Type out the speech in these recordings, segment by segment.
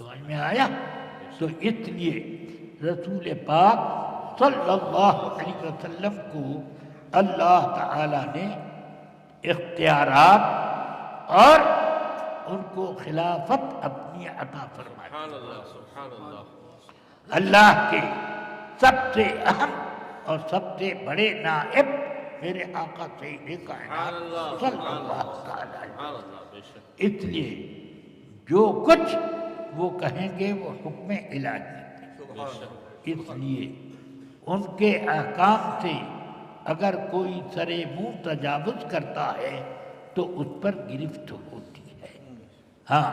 سمجھ میں آیا؟ تو اس لیے رسول پاک صلی اللہ علیہ وسلم کو اللہ تعالیٰ نے اختیارات اور ان کو خلافت اپنی عطا فرمائی۔ سبحان اللہ، سبحان اللہ۔ اللہ کے سب سے اہم اور سب سے بڑے نائب میرے آقا سید کائنات صلی اللہ تعالیٰ علیہ سبحان وسلم۔ اللہ، بے شک۔ اس لیے جو کچھ وہ کہیں گے وہ حکم الہی ہے، اس لیے ان کے احکام سے اگر کوئی سرے منہ تجاوز کرتا ہے تو اس پر گرفت ہوتی ہے۔ ہاں،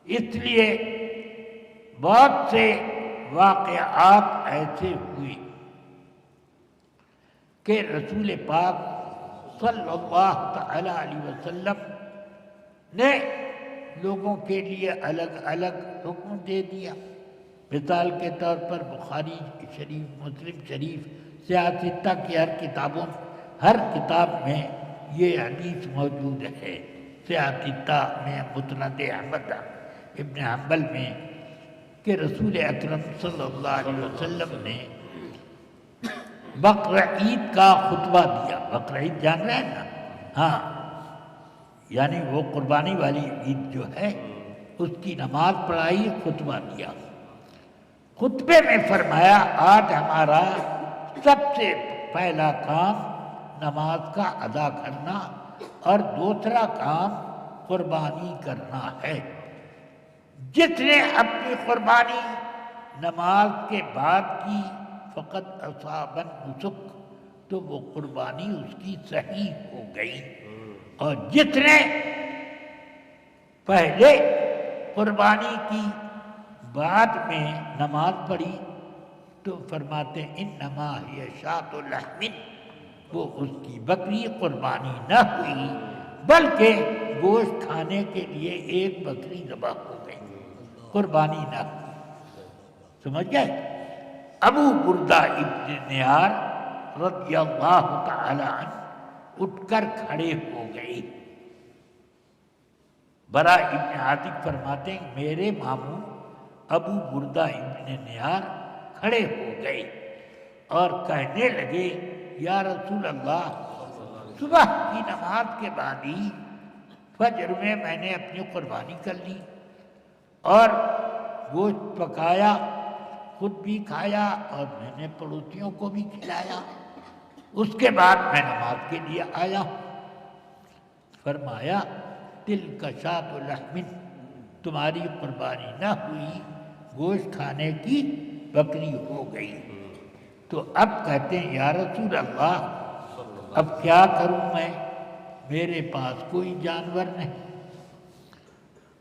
اس لیے بہت سے واقعات ایسے ہوئے کہ رسول پاک صلی اللہ تعالی علیہ وسلم نے لوگوں کے لیے الگ الگ حکم دے دیا۔ مثال کے طور پر بخاری شریف، مسلم شریف، سیاستہ کی ہر کتاب میں یہ حدیث موجود ہے۔ سیاستہ میں مسند احمد ابن حنبل میں کہ رسول اکرم صلی اللہ علیہ وسلم نے بقرعید کا خطبہ دیا۔ بقرعید جان رہے ہیں نا؟ ہاں، یعنی وہ قربانی والی عید جو ہے اس کی نماز پڑھائی، خطبہ دیا۔ خطبے میں فرمایا آج ہمارا سب سے پہلا کام نماز کا ادا کرنا اور دوسرا کام قربانی کرنا ہے۔ جس نے اپنی قربانی نماز کے بعد کی فقط اصاب النسک، تو وہ قربانی اس کی صحیح ہو گئی، اور جس نے پہلے قربانی کی بعد میں نماز پڑھی تو فرماتے انما ہی شاۃ لحم، وہ اس کی بکری قربانی نہ ہوئی بلکہ گوشت کھانے کے لیے ایک بکری ذبح ہو گئی، قربانی نہ ہوئی۔ سمجھ گئے؟ ابو بردہ ابن نیار رضی اللہ تعالی عنہ اٹھ کر کھڑے ہو گئے۔ برا ابن عاطف فرماتے ہیں میرے ماموں ابو بردہ ابن نیار کھڑے ہو گئے اور کہنے لگے یا رسول اللہ، صبح کی نماز کے بعد ہی فجر میں نے اپنی قربانی کر لی اور گوشت پکایا، خود بھی کھایا اور میں نے پڑوسیوں کو بھی کھلایا، اس کے بعد میں نماز کے لیے آیا۔ فرمایا تلک شاۃ لحم، تمہاری قربانی نہ ہوئی، گوشت کھانے کی بکری ہو گئی۔ تو اب کہتے ہیں یا رسول اللہ اب کیا کروں میں، میرے پاس کوئی جانور نہیں،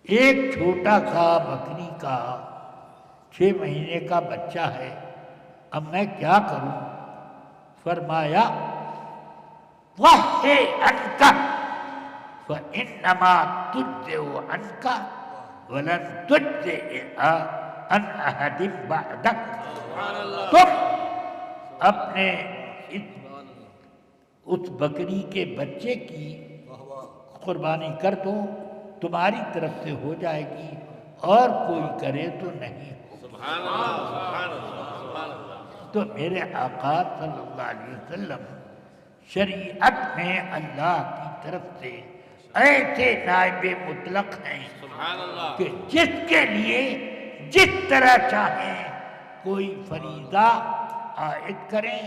ایک چھوٹا سا بکری کا 6 مہینے کا بچہ ہے، اب میں کیا کروں؟ فرمایا وَحِّ عَنْكَ فَإِنَّمَا تُجْزِئُ عَنْكَ وَلَنْ تُجْزِئَ عَنْ أَحَدٍ بَعْدَكَ، تم اپنے اس بکری کے بچے کی قربانی کر دو، تمہاری طرف سے ہو جائے گی، اور کوئی کرے تو نہیں ہوگی۔ سبحان اللہ، سبحان اللہ، سبحان اللہ۔ تو میرے آقا صلی اللہ علیہ وسلم شریعت میں اللہ کی طرف سے ایسے نائب مطلق ہیں سبحان اللہ۔ کہ جس کے لیے جس طرح چاہیں کوئی فریضہ عائد کریں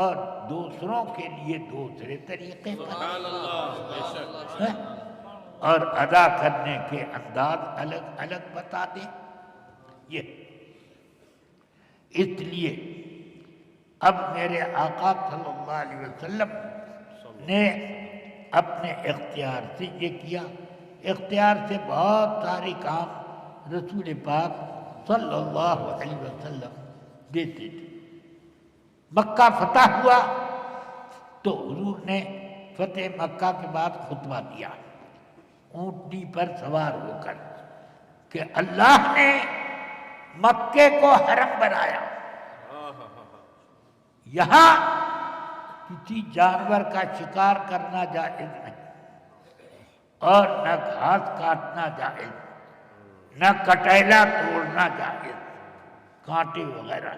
اور دوسروں کے لیے دوسرے طریقے پر، سبحان اللہ، بے شک۔ اور ادا کرنے کے انداز الگ الگ بتا دیں۔ یہ اس لیے اب میرے آقا صلی اللہ علیہ وسلم نے اپنے اختیار سے یہ کیا، اختیار سے بہت سارے کام رسول پاک صلی اللہ علیہ وسلم دیتے تھے۔ مکہ فتح ہوا تو حضور نے فتح مکہ کے بعد خطبہ دیا اونٹنی پر سوار ہو کر کہ اللہ نے مکے کو حرم بنایا، یہاں کسی جانور کا شکار کرنا جائز نہیں اور نہ گھاس کاٹنا جائز، نہ کٹیلا توڑنا جائز، کانٹے وغیرہ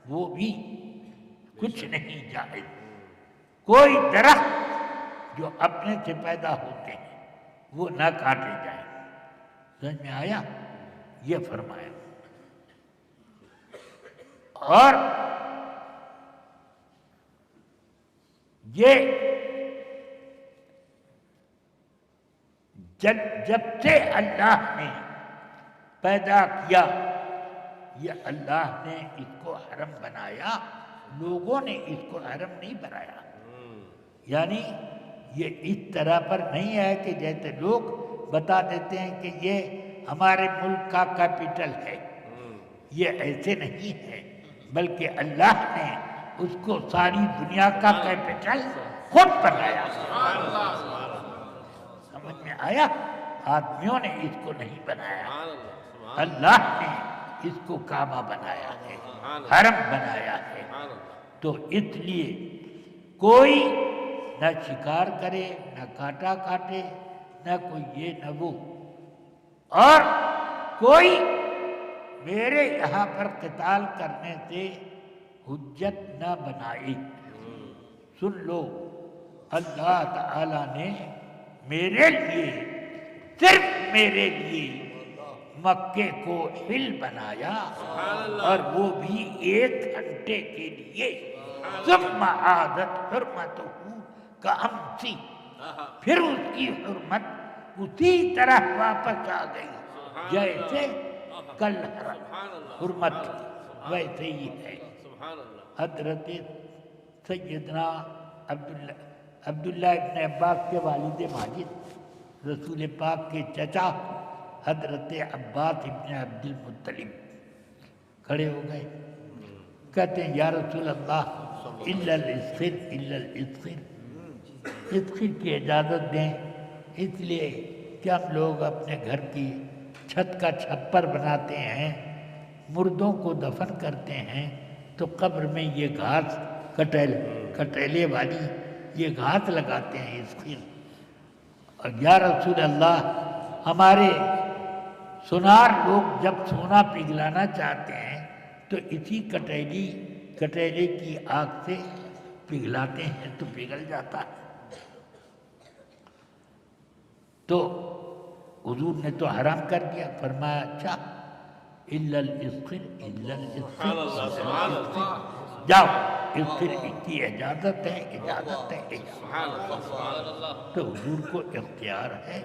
وہ بھی کچھ نہیں جائز۔ کوئی درخت جو اپنے سے پیدا ہوتے ہیں وہ نہ کاٹے جائیں۔ سمجھ میں آیا؟ یہ فرمایا۔ اور یہ جب سے اللہ نے پیدا کیا، یہ اللہ نے اس کو حرم بنایا، لوگوں نے اس کو حرم نہیں بنایا۔ یعنی یہ اس طرح پر نہیں ہے کہ جیسے لوگ بتا دیتے ہیں کہ یہ ہمارے ملک کا کیپٹل ہے، یہ ایسے نہیں ہے، بلکہ اللہ نے اس کو ساری دنیا کا کیپٹل خود بنایا۔ سمجھ میں آیا؟ آدمیوں نے اس کو نہیں بنایا، اللہ نے اس کو کعبہ بنایا ہے، حرم بنایا ہے۔ تو اس لیے کوئی نہ شکار کرے، نہ کاٹا کاٹے، نہ کوئی یہ نہ وہ، اور کوئی میرے یہاں پر قتال کرنے سے حجت نہ بنائے۔ سن لو، اللہ تعالی نے میرے لیے، صرف میرے لیے مکے کو حل بنایا، اور وہ بھی 1 گھنٹے کے لیے۔ ثم عادت حرمتہ کامسی، پھر اس کی حرمت اسی طرح واپس آ گئی جیسے کل حرمت تھی، ویسے ہی ہے۔ حضرت سیدنا عبداللہ ابن عباس کے والد ماجد، رسول پاک کے چچا حضرت عباس ابن عبد المطلب کھڑے ہو گئے، کہتے ہیں یا رسول اللہ الا الاسخر الا الاسخر، اسخر کی اجازت دیں، اس لیے کہ ہم لوگ اپنے گھر کی چھت کا چھپر بناتے ہیں، مردوں کو دفن کرتے ہیں، تو قبر میں یہ گھاس کٹیلے والی یہ گھاس لگاتے ہیں اسخر۔ اور یا رسول اللہ، ہمارے سونار لوگ جب سونا پگھلانا چاہتے ہیں تو اسی کٹیلے کی آگ سے پگھلاتے ہیں تو پگھل جاتا ہے۔ تو حضور نے تو حرام کر دیا، فرمایا اچھا الا الاسخر الا الاسخر، جاؤ اسخر کی اجازت ہے، اجازت ہے، تو حضور کو اختیار ہے۔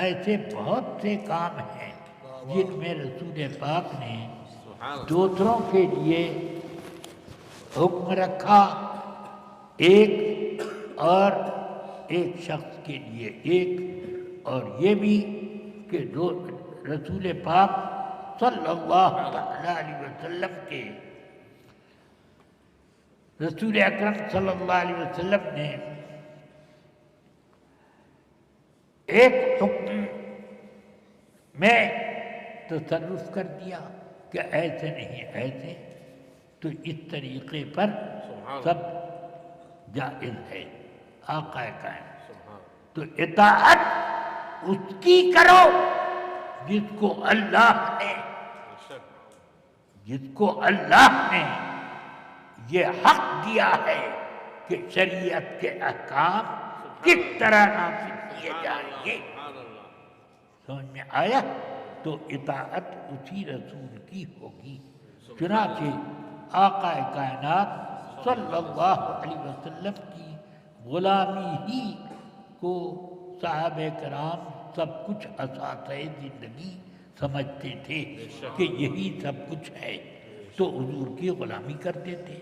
ایسے بہت سے کام ہیں جن میں رسول پاک نے دوسروں کے لیے حکم رکھا، ایک اور ایک شخص کے لیے ایک، اور یہ بھی کہ رسول پاک صلی اللہ علیہ وسلم کے، رسول اکرم صلی اللہ علیہ وسلم نے ایک حکم میں تصرف کر دیا کہ ایسے نہیں ایسے، تو اس طریقے پر سب جائز ہے۔ آقا کائنات، تو اطاعت اس کی کرو جس کو اللہ نے یہ حق دیا ہے کہ شریعت کے احکام کس طرح نافذ کیے جائیں گے۔ سمجھ میں آیا؟ تو اطاعت اسی رسول کی ہوگی۔ چنانچہ آقا کائنات صلی اللہ علیہ وسلم کی غلامی ہی کو صحابہ کرام سب کچھ اساسہ زندگی سمجھتے تھے کہ یہی سب کچھ ہے، تو حضور کی غلامی کرتے تھے۔